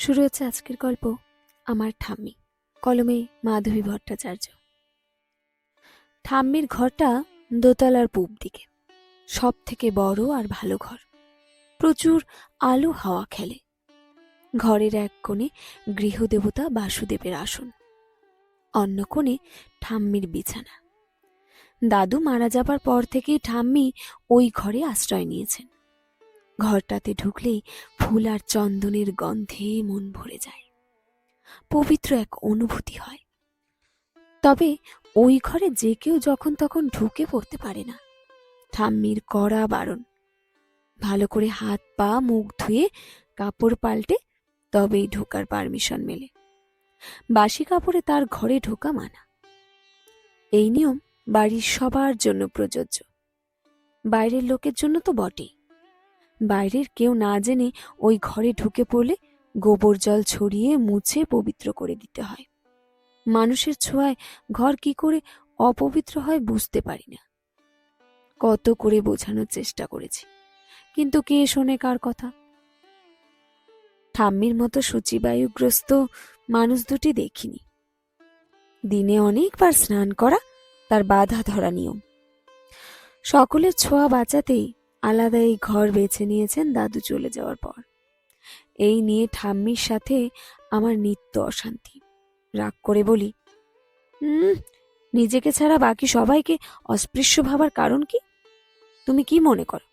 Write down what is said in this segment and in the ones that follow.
শুরু হচ্ছে আজকের গল্প আমার ঠাম্মি, কলমে মাধবী ভট্টাচার্য। ঠাম্মির ঘরটা দোতলার পূব দিকে, সব থেকে বড় আর ভালো ঘর। প্রচুর আলো হাওয়া খেলে। ঘরের এক কোণে গৃহদেবতা বাসুদেবের আসন, অন্য কোণে ঠাম্মির বিছানা। দাদু মারা যাবার পর থেকেই ঠাম্মি ওই ঘরে আশ্রয় নিয়েছেন। ঘরটাতে ঢুকলেই ফুল আর চন্দনের গন্ধে মন ভরে যায়, পবিত্র এক অনুভূতি হয়। তবে ওই ঘরে যে কেউ যখন তখন ঢুকে পড়তে পারে না, ঠাম্মির কড়া বারণ। ভালো করে হাত পা মুখ ধুয়ে কাপড় পাল্টে তবেই ঢোকার পারমিশন মেলে। বাসি কাপড়ে তার ঘরে ঢোকা মানা। এই নিয়ম বাড়ির সবার জন্য প্রযোজ্য, বাইরের লোকের জন্য তো বটেই। বাইরের কেউ না জেনে ওই ঘরে ঢুকে পড়লে গোবর জল ছড়িয়ে মুছে পবিত্র করে দিতে হয়। মানুষের ছোঁয়ায় ঘর কি করে অপবিত্র হয় বুঝতে পারি না। কত করে বোঝানোর চেষ্টা করেছি, কিন্তু কে শোনে কার কথা। ঠাম্মির মতো সূচিবায়ুগ্রস্ত মানুষ দুটি দেখিনি। দিনে অনেকবার স্নান করা তার বাধা ধরা নিয়ম। সকলের ছোঁয়া বাঁচাতেই আলাদা এই ঘর বেছে নিয়েছেন দাদু চলে যাওয়ার পর। এই নিয়ে ঠাম্মির সাথে আমার নিত্য অশান্তি। রাগ করে বলি, নিজেকে ছাড়া বাকি সবাইকে অস্পৃশ্য ভাবার কারণ কি? তুমি কি মনে করো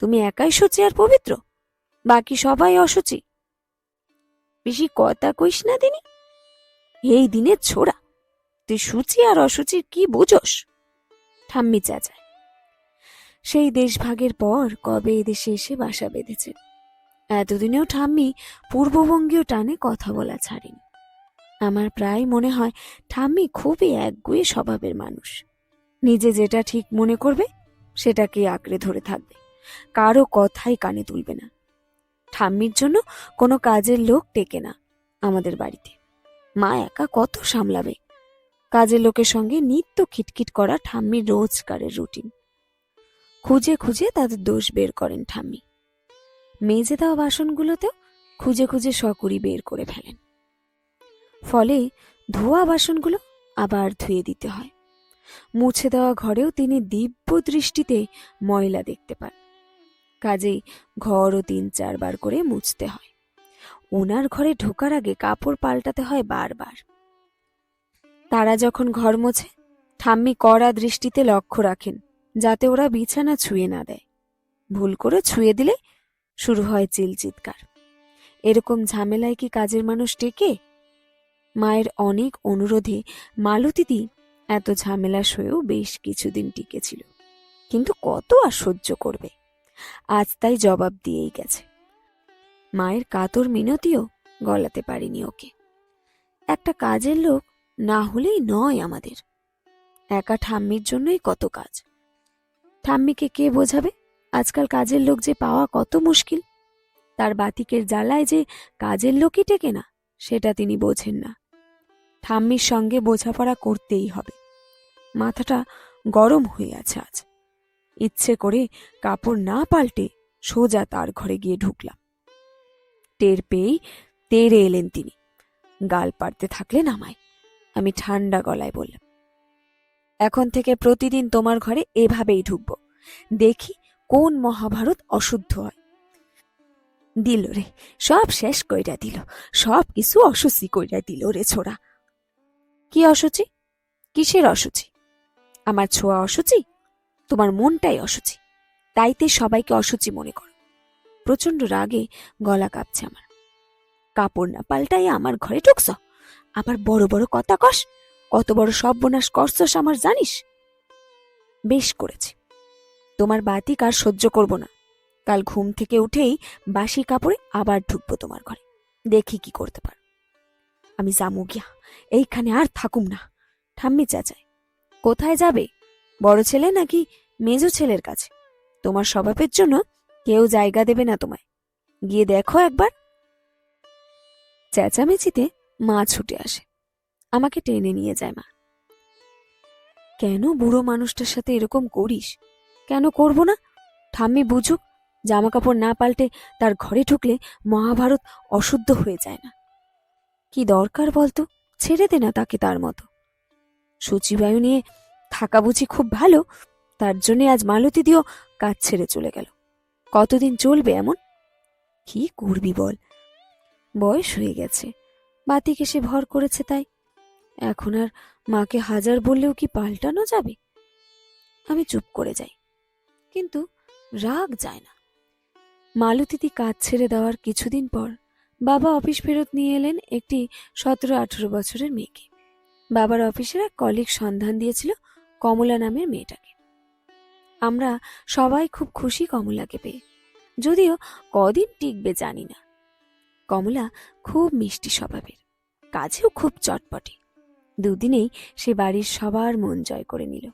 তুমি একাই শুচি আর পবিত্র, বাকি সবাই অশুচি? বেশি কথা কইস না দিনি, এই দিনের ছোড়া, তুই শুচি আর অশুচির কি বুঝোস? ঠাম্মি চেঁচায়। সেই দেশভাগের পর কবে এদেশে এসে বাসা বেঁধেছে। এতদিনেও ঠাম্মি পূর্ববঙ্গীয় টানে কথা বলা ছাড়েনি। আমার প্রায় মনে হয় ঠাম্মি খুবই একগুঁয়ে স্বভাবের মানুষ। নিজে যেটা ঠিক মনে করবে সেটাকে আঁকড়ে ধরে থাকবে, কারো কথাই কানে তুলবে না। ঠাম্মির জন্য কোনো কাজের লোক টেকে না আমাদের বাড়িতে। মা একা কত সামলাবে? কাজের লোকের সঙ্গে নিত্য খিটখিট করা ঠাম্মির রোজকারের রুটিন। খুঁজে খুঁজে তাদের দোষ বের করেন ঠাম্মি। মেজে দেওয়া বাসনগুলোতেও খুঁজে খুঁজে সকুরি বের করে ফেলেন। ফলে ধোয়া বাসনগুলো আবার ধুয়ে দিতে হয়। মুছে দেওয়া ঘরেও তিনি দিব্য দৃষ্টিতে ময়লা দেখতে পান। কাজেই ঘরও ৩-৪ বার করে মুছতে হয়। ওনার ঘরে ঢোকার আগে কাপড় পাল্টাতে হয় বারবার। তারা যখন ঘর মোছে, ঠাম্মি কড়া দৃষ্টিতে লক্ষ্য রাখেন যাতে ওরা বিছানা ছুঁয়ে না দেয়। ভুল করে ছুঁয়ে দিলে শুরু হয় চিৎকার। এরকম ঝামেলায় কি কাজের মানুষ টেকে? মায়ের অনেক অনুরোধে মালতীদি এত ঝামেলা সয়েও বেশ কিছুদিন টিকেছিল, কিন্তু কত আর সহ্য করবে। আজ তাই জবাব দিয়েই গেছে। মায়ের কাতর মিনতিও গলাতে পারিনি ওকে। একটা কাজের লোক না হলেই নয় আমাদের। একা ঠাম্মির জন্যই কত কাজ। ঠাম্মিকে কে বোঝাবে আজকাল কাজের লোক যে পাওয়া কত মুশকিল? তার বাতিকের জ্বালায় যে কাজের লোকই টেকে না, সেটা তিনি বোঝেন না। ঠাম্মির সঙ্গে বোঝাপড়া করতেই হবে। মাথাটা গরম হয়ে আছে আজ। ইচ্ছে করে কাপড় না পাল্টে সোজা তার ঘরে গিয়ে ঢুকলাম। টের পেয়েই তেড়ে এলেন তিনি। গাল পাড়তে থাকলেন আমায়। আমি ঠান্ডা গলায় বললাম, এখন থেকে প্রতিদিন তোমার ঘরে এভাবেই ঢুকব, দেখি কোন মহাভারত অশুদ্ধ হয়। দিল রে, সব শেষ কইরা দিল, সব কিছু অসুচি কইরা দিল রে ছোড়া। কি অসুচি? কিসের অসুচি? আমার ছোঁয়া অসুচি? তোমার মনটাই অসুচি, তাইতে সবাইকে অসুচি মনে করো। প্রচন্ড রাগে গলা কাঁপছে আমার। কাপড় না পাল্টাই আমার ঘরে ঢুকছ, আবার বড় বড় কথা কস। কত বড় সর্বনাশ করছস আমার জানিস? বেশ করেছি, তোমার বাতিক আর সহ্য করব না। কাল ঘুম থেকে উঠেই বাসি কাপড়ে আবার ঢুকবো তোমার ঘরে, দেখি কি করতে পারো। আমি যামু গিয়া, এইখানে আর থাকুম না। ঠাম্মি চেঁচায়। কোথায় যাবে? বড় ছেলে নাকি মেজো ছেলের কাছে? তোমার স্বভাবের জন্য কেউ জায়গা দেবে না তোমায়, গিয়ে দেখো একবার। চেঁচামেচিতে মা ছুটে আসে, আমাকে টেনে নিয়ে যায় মা। কেন বুড়ো মানুষটার সাথে এরকম করিস? কেন করব না? ঠাম্মি বুঝুক, জামা কাপড় না পাল্টে তার ঘরে ঢুকলে মহাভারত অশুদ্ধ হয়ে যায় না। কি দরকার বলতো, ছেড়ে দে না তাকে তার মতো। সচিবায়ু নিয়ে থাকা বুঝি খুব ভালো, তার জন্যে আজ মালতীদিও কাজ ছেড়ে চলে গেল। কতদিন চলবে এমন? কি করবি বল, বয়স হয়ে গেছে, বাতিকে সে ভর করেছে, তাই এখন আর মাকে হাজার বললেও কি পাল্টানো যাবে? আমি চুপ করে যাই, কিন্তু রাগ যায় না। মালতীদি কাজ ছেড়ে দেওয়ার কিছুদিন পর বাবা অফিস ফেরত নিয়ে এলেন একটি 17-18 বছরের মেয়েকে। বাবার অফিসের এক কলিগ সন্ধান দিয়েছিল কমলা নামের মেয়েটাকে। আমরা সবাই খুব খুশি কমলাকে পেয়ে, যদিও কদিন টিকবে জানি না। কমলা খুব মিষ্টি স্বভাবের, কাজেও খুব চটপটে। দুদিনেই সে বাড়ির সবার মন জয় করে নিল।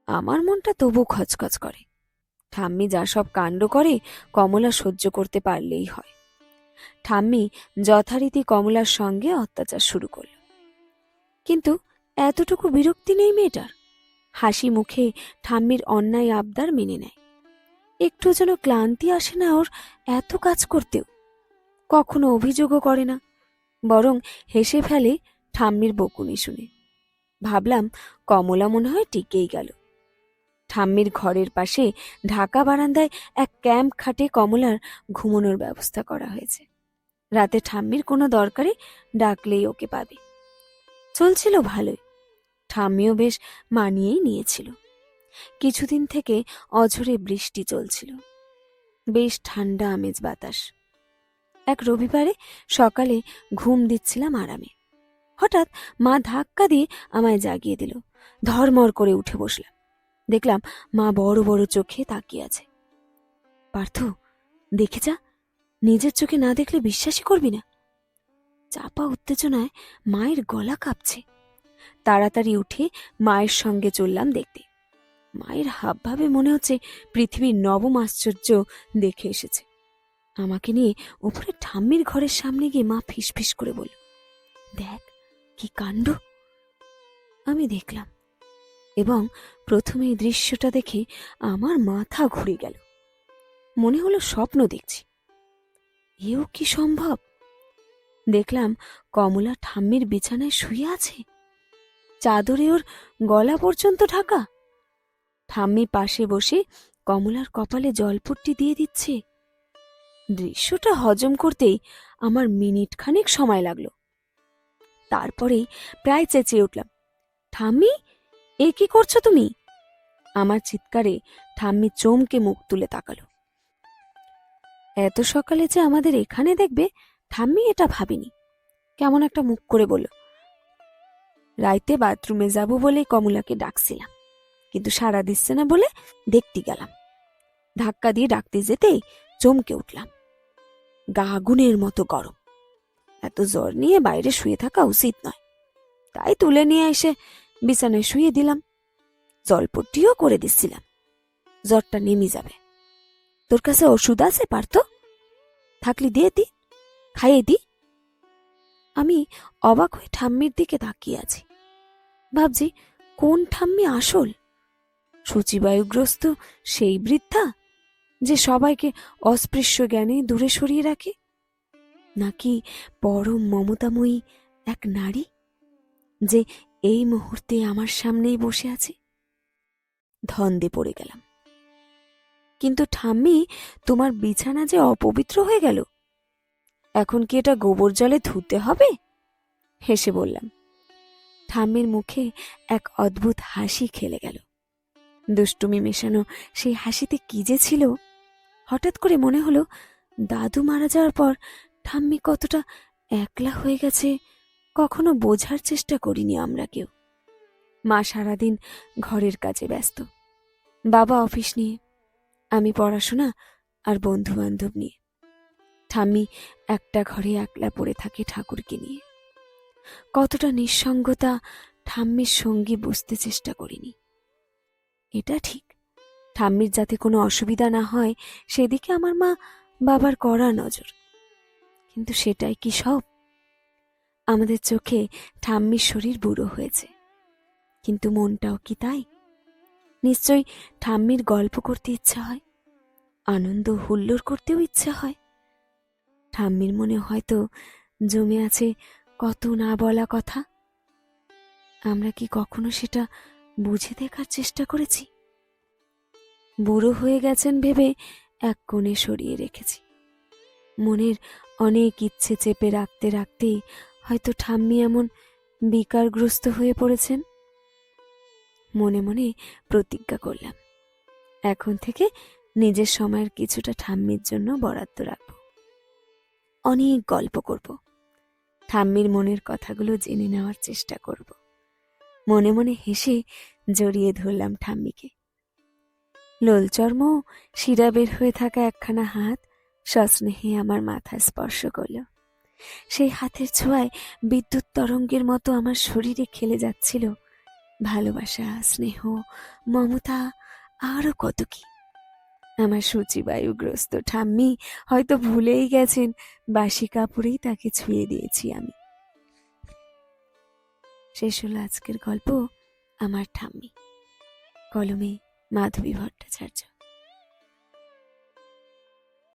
আমার মনটা তবু খচখচ করে। ঠাম্মি যা সব কাণ্ড করে কমলা সহ্য করতে পারলেই হয়। ঠাম্মি যথারীতি কমলার সঙ্গে অত্যাচার শুরু করল, কিন্তু এতটুকু বিরক্তি নেই মেয়েটার। হাসি মুখে ঠাম্মির অন্যায় আবদার মেনে নেয়। একটু যেন ক্লান্তি আসে না ওর এত কাজ করতেও। কখনো অভিযোগও করে না, বরং হেসে ফেলে ঠাম্মির বকুনি শুনে। ভাবলাম কমলা মনে হয় টিকেই গেল। ঠাম্মির ঘরের পাশে ঢাকা বারান্দায় এক ক্যাম্প খাটে কমলার ঘুমানোর ব্যবস্থা করা হয়েছে। রাতে ঠাম্মির কোনো দরকারে ডাকলেই ওকে পাবে। চলছিল ভালোই, ঠাম্মিও বেশ মানিয়েই নিয়েছিল। কিছুদিন থেকে অঝোরে বৃষ্টি চলছিল, বেশ ঠান্ডা আমেজ বাতাস। এক রবিবারে সকালে ঘুম দিচ্ছিলাম আরামে, হঠাৎ মা ধাক্কা দিয়ে আমায় জাগিয়ে দিল। ধর্মর করে উঠে বসলাম, দেখলাম মা বড় বড় চোখে তাকিয়ে আছে। পার্থ, দেখে যা, নিজের চোখে না দেখলে বিশ্বাসই করবি না। চাপা উত্তেজনায় মায়ের গলা কাঁপছে। তাড়াতাড়ি উঠে মায়ের সঙ্গে চললাম দেখতে। মায়ের হাবভাবে মনে হচ্ছে পৃথিবীর নবম আশ্চর্য দেখে এসেছে। আমাকে নিয়ে উপরে ঠাম্মির ঘরের সামনে গিয়ে মা ফিসফিস করে বলল, দেখ কি কাণ্ড। আমি দেখলাম, এবং প্রথমে এই দৃশ্যটা দেখে আমার মাথা ঘুরে গেল। মনে হলো স্বপ্ন দেখছি। এও কি সম্ভব? দেখলাম কমলা ঠাম্মির বিছানায় শুয়ে আছে, চাদরে ওর গলা পর্যন্ত ঢাকা। ঠাম্মি পাশে বসে কমলার কপালে জলপট্টি দিয়ে দিচ্ছে। দৃশ্যটা হজম করতেই আমার মিনিট খানেক সময় লাগলো। তারপরেই প্রায় চেঁচিয়ে উঠলাম, ঠাম্মি, এ কি করছো তুমি? আমার চিৎকারে ঠাম্মি চমকে মুখ তুলে তাকালো। এত সকালে যে আমাদের এখানে দেখবে ঠাম্মি এটা ভাবিনি। কেমন একটা মুখ করে বলল, রাইতে বাথরুমে যাব বলে কমলাকে ডাকছিলাম, কিন্তু সাড়া দিচ্ছে না বলে দেখতে গেলাম। ধাক্কা দিয়ে ডাকতে যেতেই চমকে উঠলাম। গা আগুনের মতো গরম। এত জ্বর নিয়ে বাইরে শুয়ে থাকা উচিত নয়, তাই তুলে নিয়ে এসে বিছানায় শুয়ে দিলাম। জলপট্টিও করে দিচ্ছিলাম, জ্বরটা নেমে যাবে। তোর কাছে ওষুধ আছে পার্থ? থাকলে দিয়ে দি, খাইয়ে দি। আমি অবাক হয়ে ঠাম্মির দিকে তাকিয়ে আছি। ভাবছি কোন ঠাম্মি আসল? সচিবায়ুগ্রস্ত সেই বৃদ্ধা যে সবাইকে অস্পৃশ্য জ্ঞানে দূরে সরিয়ে রাখে, নাকি পরম মমতাময়ী এক নারী যে এই মুহূর্তে আমার সামনেই বসে আছে? ধন্দে পড়ে গেলাম। কিন্তু ঠাম্মি, তোমার বিছানা যে অপবিত্র হয়ে গেল, এখন কি এটা গোবর জলে ধুতে হবে? হেসে বললাম। ঠাম্মির মুখে এক অদ্ভুত হাসি খেলে গেল। দুষ্টুমি মেশানো সেই হাসিতে কি যে ছিল। হঠাৎ করে মনে হলো দাদু মারা যাওয়ার পর ঠাম্মি কতটা একলা হয়ে গেছে কখনো বোঝার চেষ্টা করিনি আমরা কেউ। মা সারাদিন ঘরের কাজে ব্যস্ত, বাবা অফিস নিয়ে, আমি পড়াশোনা আর বন্ধু বান্ধব নিয়ে। ঠাম্মি একটা ঘরে একলা পড়ে থাকে ঠাকুরকে নিয়ে। কতটা নিঃসঙ্গতা ঠাম্মির সঙ্গী বুঝতে চেষ্টা করিনি। এটা ঠিক, ঠাম্মির যাতে কোনো অসুবিধা না হয় সেদিকে আমার মা বাবার কড়া নজর। কিন্তু সেটাই কি সব? আমাদের চোখে ঠাম্মির শরীর বুড়ো হয়েছে, কিন্তু মনটাও কি তাই? নিশ্চয়ই ঠাম্মির গল্প করতে ইচ্ছা হয়, আনন্দ হুল্লোড় করতেও ইচ্ছা হয়। ঠাম্মির মনে হয়তো জমে আছে কত না বলা কথা। আমরা কি কখনো সেটা বুঝে দেখার চেষ্টা করেছি? বুড়ো হয়ে গেছেন ভেবে এক কোণে সরিয়ে রেখেছি। মনের অনেক ইচ্ছে চেপে রাখতে রাখতেই হয়তো ঠাম্মি এমন বিকারগ্রস্ত হয়ে পড়েছেন। মনে মনে প্রতিজ্ঞা করলাম, এখন থেকে নিজের সময়ের কিছুটা ঠাম্মির জন্য বরাদ্দ রাখব। অনেক গল্প করব, ঠাম্মির মনের কথাগুলো জেনে নেওয়ার চেষ্টা করব। মনে মনে হেসে জড়িয়ে ধরলাম ঠাম্মিকে। লোলচর্ম শিরা বের হয়ে থাকা একখানা হাত সস্নেহে আমার মাথা স্পর্শ করল। সেই হাতের ছোঁয়ায় বিদ্যুৎ তরঙ্গের মতো আমার শরীরে খেলে যাচ্ছিল ভালোবাসা, স্নেহ, মমতা, আরো কত কি। আমার সূচিবায়ুগ্রস্ত ঠাম্মি হয়তো ভুলেই গেছেন বাসি কাপড়েই তাকে ছুঁয়ে দিয়েছি আমি। শেষ হলো আজকের গল্প, আমার ঠাম্মি। কলমে মাধবী ভট্টাচার্য।